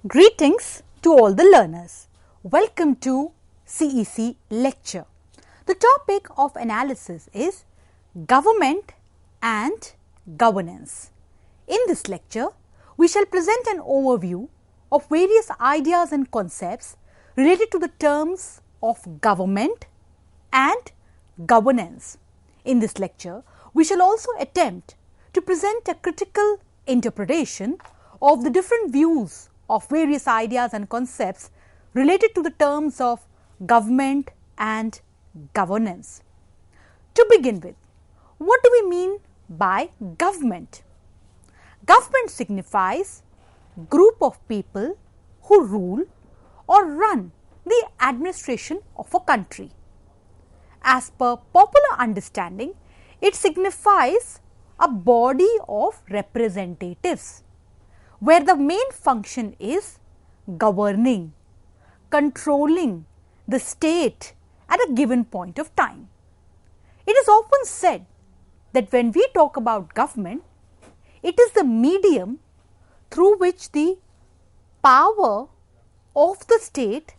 Greetings to all the learners. Welcome to CEC lecture. The topic of analysis is government and governance. In this lecture, we shall present an overview of various ideas and concepts related to the terms of government and governance. In this lecture, we shall also attempt to present a critical interpretation of the different views of various ideas and concepts related to the terms of government and governance. To begin with, what do we mean by government? Government signifies group of people who rule or run the administration of a country. As per popular understanding, it signifies a body of representatives where the main function is governing, controlling the state at a given point of time. It is often said that when we talk about government, it is the medium through which the power of the state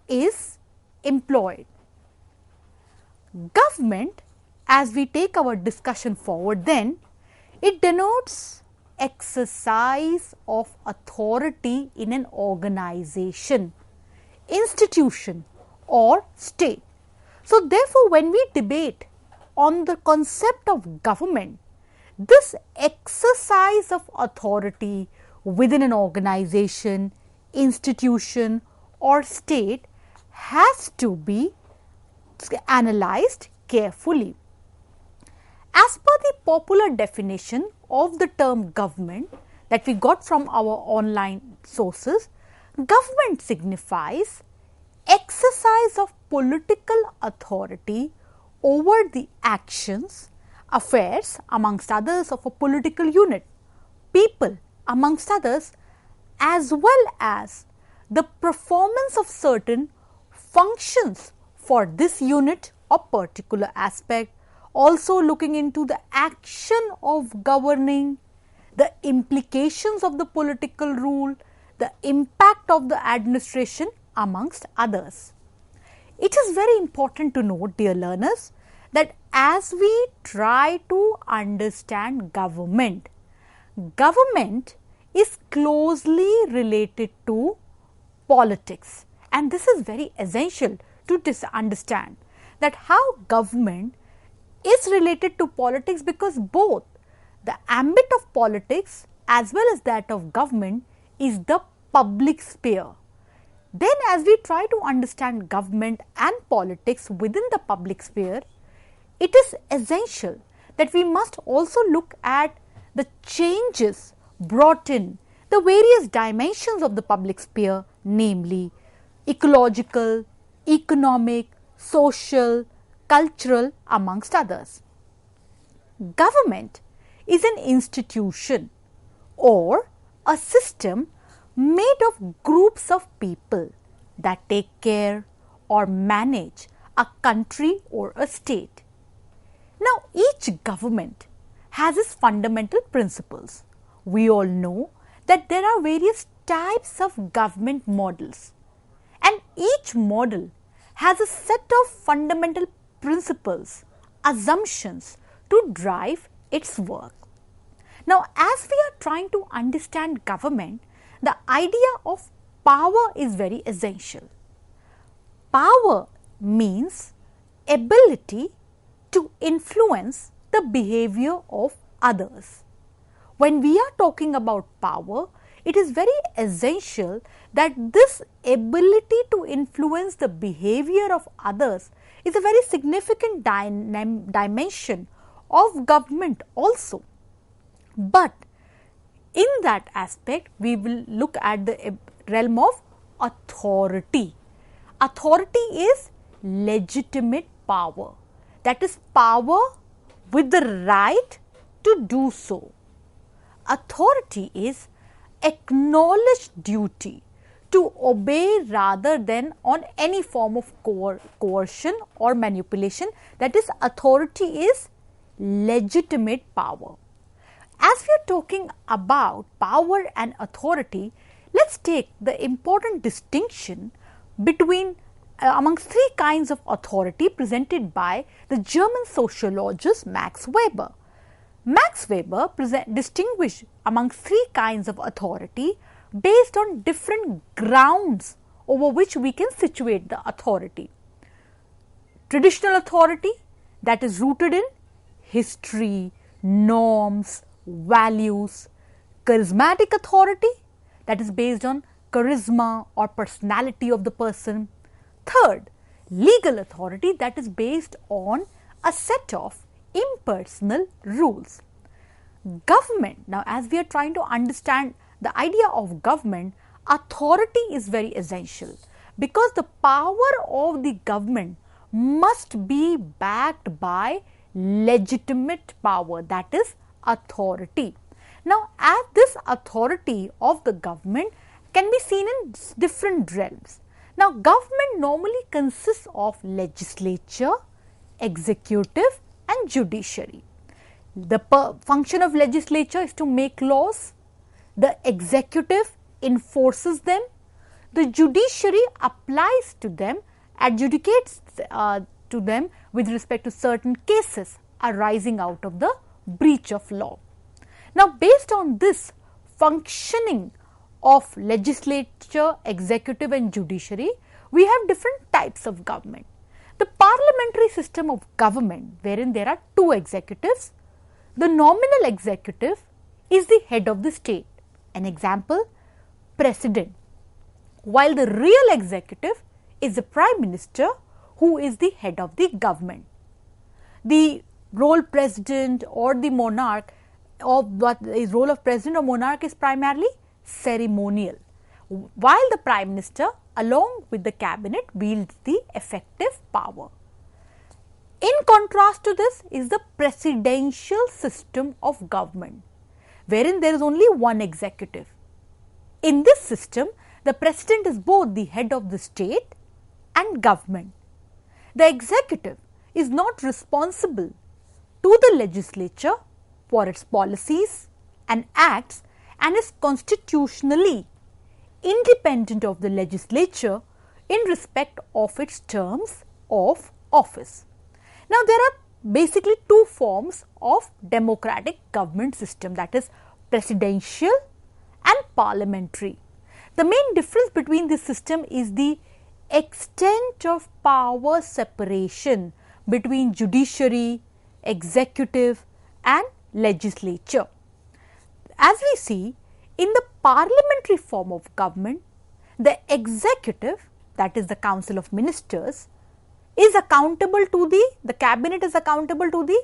is employed. Government, as we take our discussion forward then, it denotes exercise of authority in an organization, institution or state. So therefore, when we debate on the concept of government, this exercise of authority within an organization, institution or state has to be analyzed carefully. As per the popular definition of the term government that we got from our online sources, government signifies exercise of political authority over the actions, affairs amongst others of a political unit, people amongst others, as well as the performance of certain functions for this unit or particular aspect. Also looking into the action of governing, the implications of the political rule, the impact of the administration amongst others. It is very important to note, dear learners, that as we try to understand government, government is closely related to politics, and this is very essential to understand that how government is related to politics, because both the ambit of politics as well as that of government is the public sphere. Then as we try to understand government and politics within the public sphere, it is essential that we must also look at the changes brought in the various dimensions of the public sphere, namely ecological, economic, social, cultural, amongst others. Government is an institution or a system made of groups of people that take care or manage a country or a state. Now, each government has its fundamental principles. We all know that there are various types of government models, and each model has a set of fundamental principles, assumptions to drive its work. Now, as we are trying to understand government, the idea of power is very essential. Power means ability to influence the behavior of others. When we are talking about power, it is very essential that this ability to influence the behavior of others is a very significant dimension of government also. But in that aspect, we will look at the realm of authority. Authority is legitimate power, that is power with the right to do so. Authority is acknowledged duty to obey rather than on any form of coercion or manipulation. That is, authority is legitimate power. As we are talking about power and authority, let's take the important distinction between amongst three kinds of authority presented by the German sociologist Max Weber. Max Weber distinguished amongst three kinds of authority based on different grounds over which we can situate the authority. Traditional authority, that is rooted in history, norms, values. Charismatic authority, that is based on charisma or personality of the person. Third, legal authority, that is based on a set of impersonal rules. Government, now as we are trying to understand the idea of government, authority is very essential because the power of the government must be backed by legitimate power, that is authority. Now, as this authority of the government can be seen in different realms. Now, government normally consists of legislature, executive and judiciary. The function of legislature is to make laws, the executive enforces them, the judiciary applies to them, adjudicates to them with respect to certain cases arising out of the breach of law. Now, based on this functioning of legislature, executive and judiciary, we have different types of government. The parliamentary system of government, wherein there are two executives, the nominal executive is the head of the state. An example, president, while the real executive is the prime minister who is the head of the government. The role president or the monarch, or what is role of president or monarch is primarily ceremonial, while the prime minister along with the cabinet wields the effective power. In contrast to this is the presidential system of government, wherein there is only one executive. In this system, the president is both the head of the state and government. The executive is not responsible to the legislature for its policies and acts and is constitutionally independent of the legislature in respect of its terms of office. Now, there are basically two forms of democratic government system, that is presidential and parliamentary. The main difference between this system is the extent of power separation between judiciary, executive and legislature. As we see, in the parliamentary form of government, the executive, that is the council of ministers, is accountable to the cabinet is accountable to the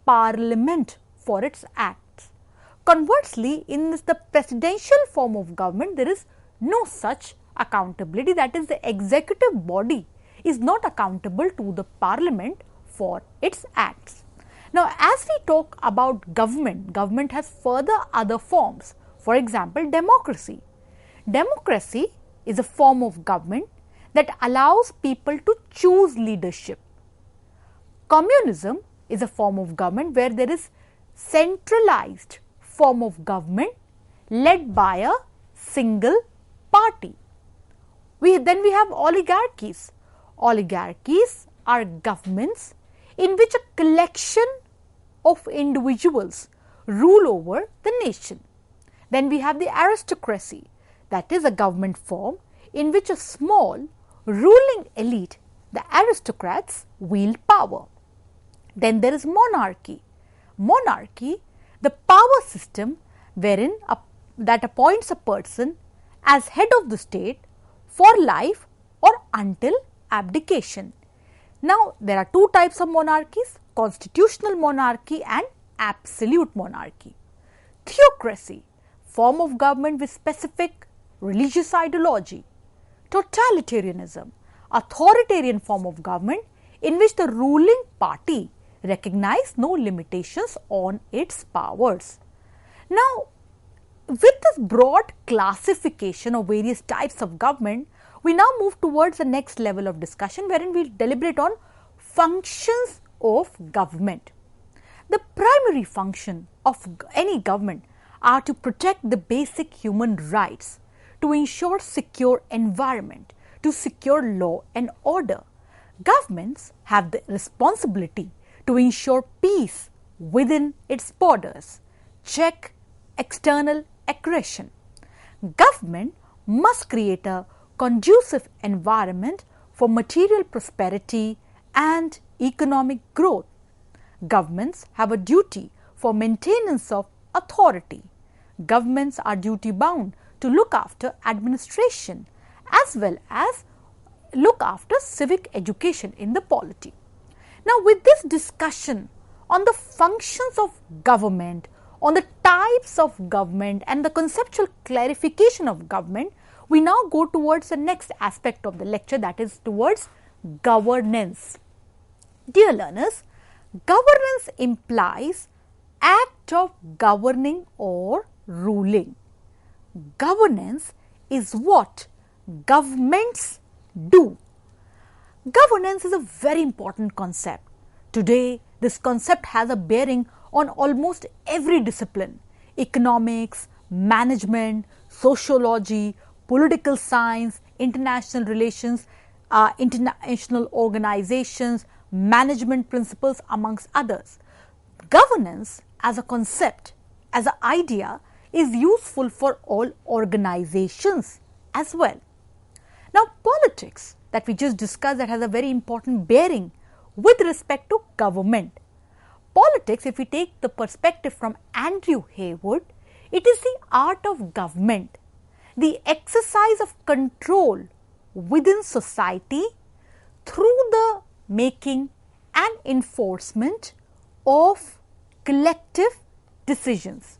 parliament for its acts. Conversely, in the presidential form of government, there is no such accountability, that is the executive body is not accountable to the parliament for its acts. Now, as we talk about government, government has further other forms. For example, democracy. Democracy is a form of government that allows people to choose leadership. Communism is a form of government where there is centralized form of government led by a single party. Then we have oligarchies. Oligarchies are governments in which a collection of individuals rule over the nation. Then we have the aristocracy, that is a government form in which a small ruling elite, the aristocrats, wield power. Then there is monarchy. Monarchy, the power system wherein that appoints a person as head of the state for life or until abdication. Now, there are two types of monarchies, constitutional monarchy and absolute monarchy. Theocracy, form of government with specific religious ideology. Totalitarianism, authoritarian form of government in which the ruling party recognizes no limitations on its powers. Now, with this broad classification of various types of government, we now move towards the next level of discussion wherein we will deliberate on functions of government. The primary function of any government are to protect the basic human rights, to ensure secure environment, to secure law and order. Governments have the responsibility to ensure peace within its borders, check external aggression. Government must create a conducive environment for material prosperity and economic growth. Governments have a duty for maintenance of authority. Governments are duty bound to look after administration as well as look after civic education in the polity. Now, with this discussion on the functions of government, on the types of government and the conceptual clarification of government, we now go towards the next aspect of the lecture, that is towards governance. Dear learners, governance implies act of governing or ruling. Governance is what governments do. Governance is a very important concept. Today, this concept has a bearing on almost every discipline: economics, management, sociology, political science, international relations, international organizations, management principles, amongst others. Governance as a concept, as an idea, is useful for all organizations as well. Now, politics that we just discussed, that has a very important bearing with respect to government. Politics, if we take the perspective from Andrew Haywood, it is the art of government, the exercise of control within society through the making and enforcement of collective decisions.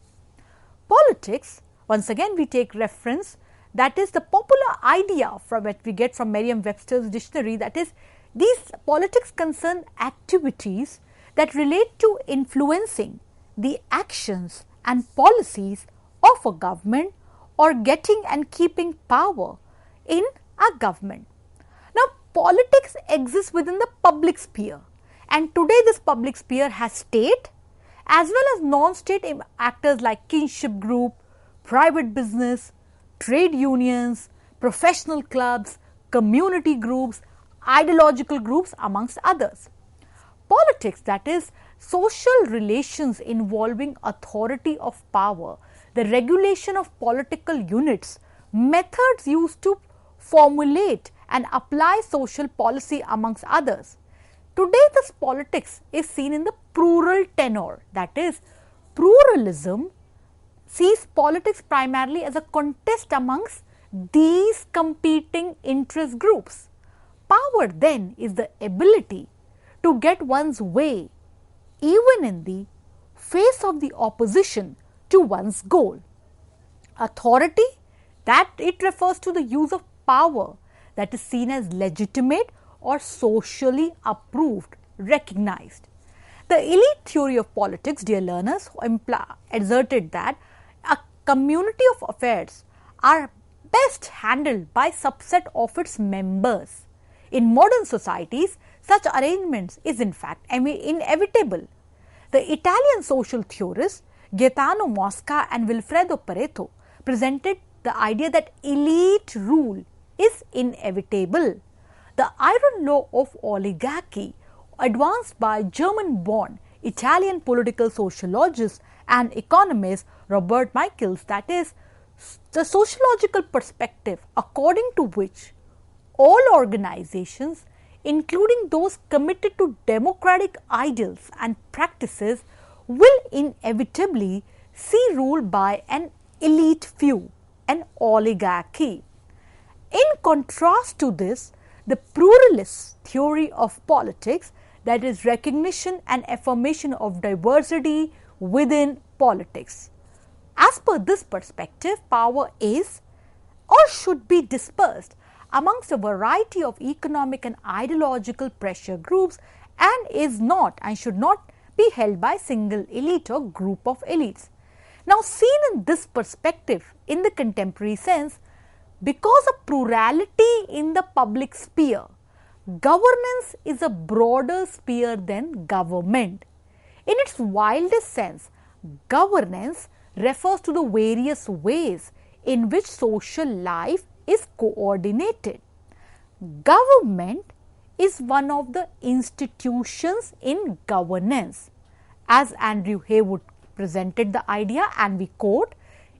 Politics, once again we take reference, that is the popular idea from what we get from Merriam-Webster's dictionary, that is, these politics concern activities that relate to influencing the actions and policies of a government or getting and keeping power in a government. Now, politics exists within the public sphere, and today this public sphere has state as well as non-state actors like kinship group, private business, trade unions, professional clubs, community groups, ideological groups, amongst others. Politics, that is, social relations involving authority of power, the regulation of political units, methods used to formulate and apply social policy, amongst others. Today, this politics is seen in the plural tenor, that is, pluralism sees politics primarily as a contest amongst these competing interest groups. Power then is the ability to get one's way even in the face of the opposition to one's goal. Authority, that it refers to the use of power that is seen as legitimate or socially approved, recognized. The elite theory of politics, dear learners, asserted that a community of affairs are best handled by subset of its members. In modern societies, such arrangements is in fact inevitable. The Italian social theorists Gaetano Mosca and Vilfredo Pareto presented the idea that elite rule is inevitable. The iron law of oligarchy, advanced by German-born Italian political sociologist and economist Robert Michels, that is, the sociological perspective according to which all organizations, including those committed to democratic ideals and practices, will inevitably see rule by an elite few, an oligarchy. In contrast to this, the pluralist theory of politics, that is, recognition and affirmation of diversity within politics. As per this perspective, power is or should be dispersed amongst a variety of economic and ideological pressure groups and is not and should not be held by single elite or group of elites. Now, seen in this perspective in the contemporary sense, because of plurality in the public sphere, governance is a broader sphere than government. In its wildest sense, governance refers to the various ways in which social life is coordinated. Government is one of the institutions in governance. As Andrew Haywood presented the idea, and we quote,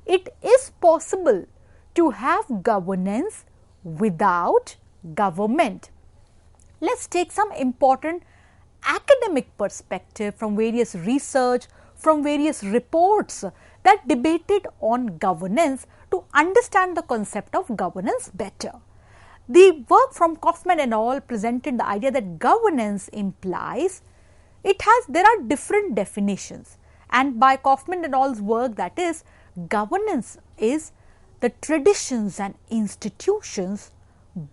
"It is possible to have governance without government." Let's take some important academic perspective from various research, from various reports that debated on governance to understand the concept of governance better. The work from Kaufman and al. Presented the idea that governance implies there are different definitions, and by Kaufman and al.'s work, that is, governance is the traditions and institutions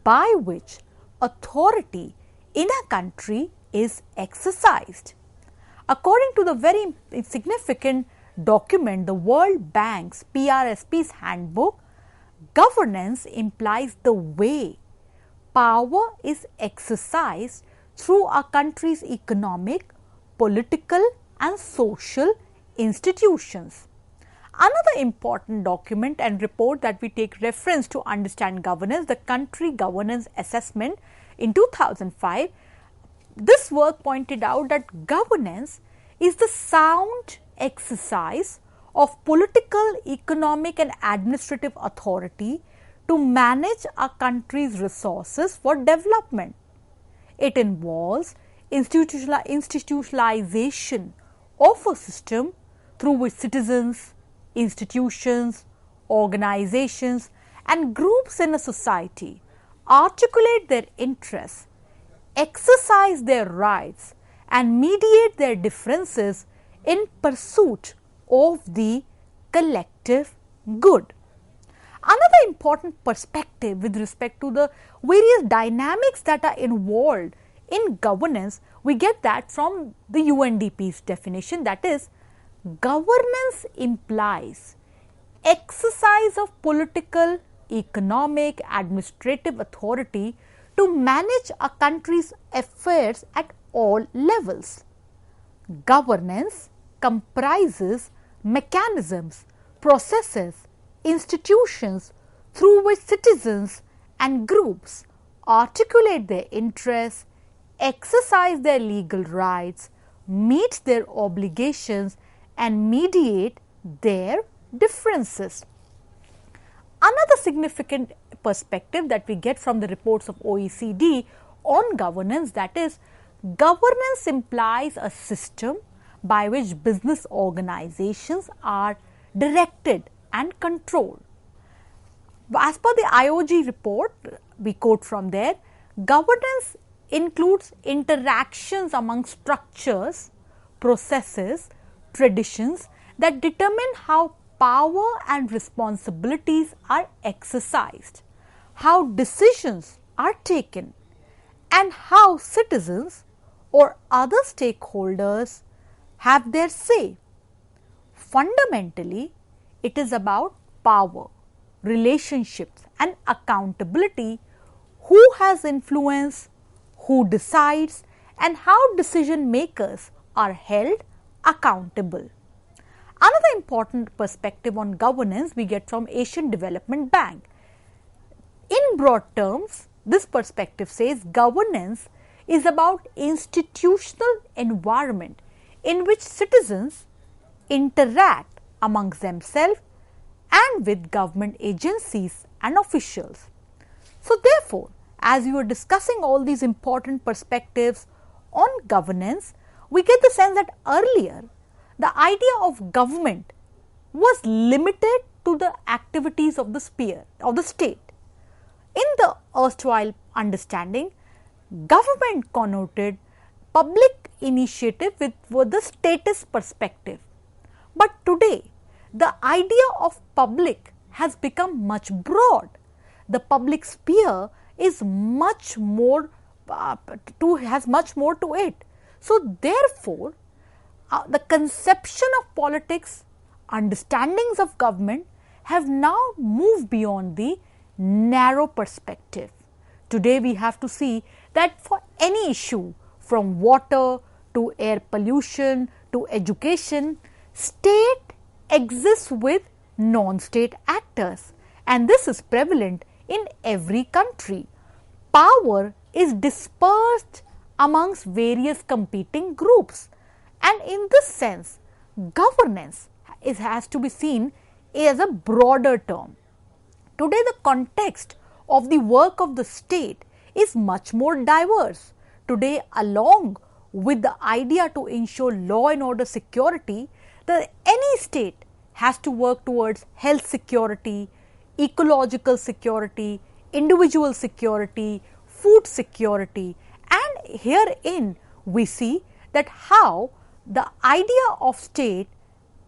by which authority in a country is exercised. According to the very significant document, the World Bank's PRSP's handbook, governance implies the way power is exercised through a country's economic, political and social institutions. Another important document and report that we take reference to understand governance, the Country Governance Assessment in 2005, this work pointed out that governance is the sound exercise of political, economic and administrative authority to manage a country's resources for development. It involves institutionalization of a system through which citizens, institutions, organizations and groups in a society articulate their interests, exercise their rights and mediate their differences in pursuit of the collective good. Another important perspective with respect to the various dynamics that are involved in governance, we get that from the UNDP's definition, that is, governance implies exercise of political, economic, administrative authority to manage a country's affairs at all levels. Governance comprises mechanisms, processes, institutions through which citizens and groups articulate their interests, exercise their legal rights, meet their obligations and mediate their differences. Another significant perspective that we get from the reports of OECD on governance, that is, governance implies a system by which business organizations are directed and controlled. As per the IOG report, we quote from there, governance includes interactions among structures, processes, traditions that determine how power and responsibilities are exercised, how decisions are taken, and how citizens or other stakeholders have their say. Fundamentally, it is about power, relationships and accountability, who has influence, who decides, and how decision makers are held accountable. Another important perspective on governance we get from Asian Development Bank. In broad terms, this perspective says governance is about institutional environment in which citizens interact amongst themselves and with government agencies and officials. So therefore, as we were discussing all these important perspectives on governance, we get the sense that earlier the idea of government was limited to the activities of the sphere of the state. In the erstwhile understanding, government connoted public initiative with the statist perspective. But today, the idea of public has become much broad. The public sphere is much more has much more to it. So therefore, the conception of politics, understandings of government have now moved beyond the narrow perspective. Today we have to see that for any issue, from water to air pollution to education, state exists with non-state actors, and this is prevalent in every country. Power is dispersed amongst various competing groups, and in this sense, governance has to be seen as a broader term. Today, the context of the work of the state is much more diverse. Today, along with the idea to ensure law and order security, any state has to work towards health security, ecological security, individual security, food security, and herein we see that how the idea of state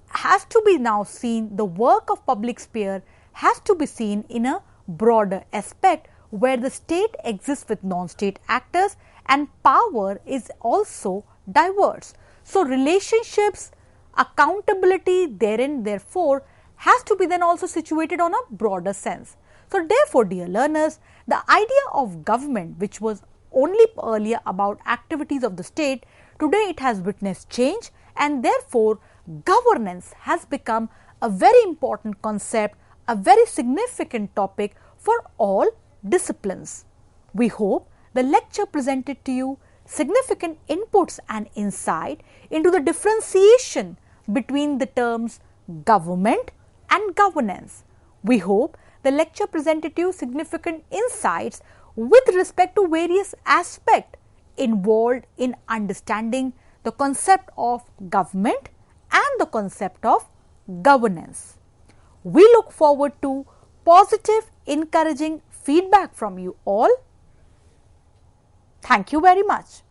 has to be now seen, the work of public sphere has to be seen in a broader aspect where the state exists with non-state actors and power is also diverse. So, relationships, accountability therein therefore has to be then also situated on a broader sense. So, therefore, dear learners, the idea of government, which was only earlier about activities of the state, today it has witnessed change, and therefore, governance has become a very important concept, a very significant topic for all disciplines. We hope the lecture presented to you significant inputs and insight into the differentiation between the terms government and governance. We hope the lecture presented to you significant insights with respect to various aspects involved in understanding the concept of government and the concept of governance. We look forward to positive, encouraging feedback from you all. Thank you very much.